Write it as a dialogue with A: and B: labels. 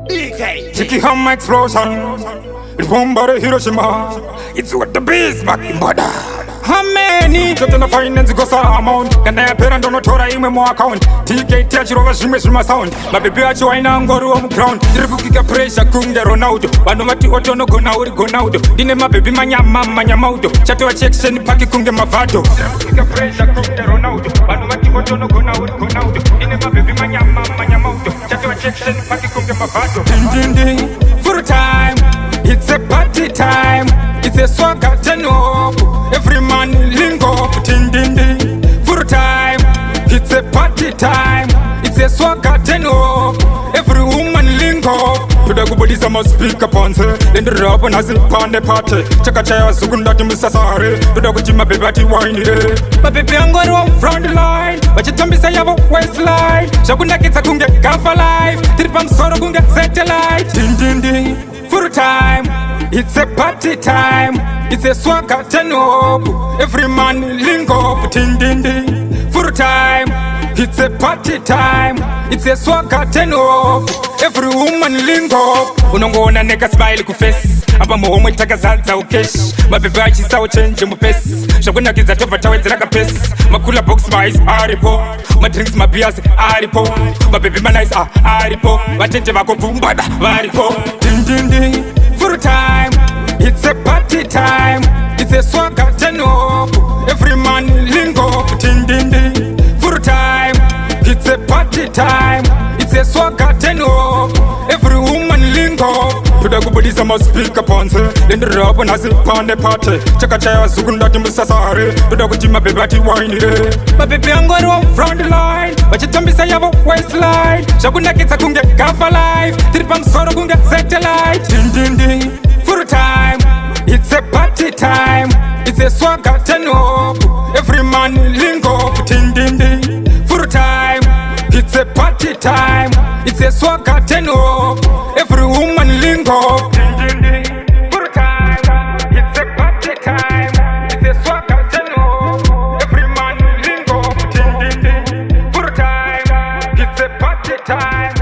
A: Tiki Hama explosion. It won't bother Hiroshima. It's what the beast back in border. How many to the finance goes amount? Can I appear on the Torah in my account? TK touch over Shima sound. My baby, I join and go to home ground. Tribuka pressure, Kunga Ronaldo. I know what you want to go now. Didn't my baby, my mamma, Yamato. Chato checks and Paki Kunga Mavato. Tribuka pressure, Kunga Ronaldo. I know what you want to go now. Didn't my baby, my mamma, Yamato. Chato checks and Paki Kunga Mavato. Full time. It's a party time. It's a swagger tenor. Every man link up, ding ding ding. Full time, it's a party time. It's a swagger tenor. Every woman link up. To the good bodies I must speak upon her. Then the rub and has it on the party. Chaka chaya sukunda to Mr. Sari. To the good my baby wine it. My baby I'm going to front line. But you tell me say I have a waistline. Shakuna kita kunge kafa life. Tripam soro kunge satellite. Ding ding ding. Full time, it's a party time. It's a swagger turn up. Every man link up, ding ding ding. Full time, it's a party time. It's a swagger turn up. Every woman link up. Unongona neka smile ku face. Aba muhomo itaka zaza ukesh. Mabibi achi sawo change mu face. Shakuna kiza tova tawezi like a pace. Makula box my aripo. My drinks my beers aripo. My baby my nice aripo. Batente bako bumbada aripo. Ding ding ding. Full time, it's a party time. It's a swagger turn up. Every man link up, ding ding ding. Full time, it's a party time. It's a swagger turn up. Every woman link up. To the good bodies I must speak upon her. Then the rub and has it on the party. Chaka chaya sukunda to Mr. Sari. To the good my baby wine it. My baby I'm going to front the line. But you tell me say I have a waistline. Shakuna kita kunge kafa life. Tripam soro kunge satellite. Ding ding ding. Full time, it's a party time. It's a swagger turn up. Every man link up, ding ding ding. Full time, it's a party time. It's a swagger turn up. Every woman link up, ding ding ding. Full time, it's a party time. It's a swagger turn up. Every man link up, ding ding ding. Full time, it's a party time.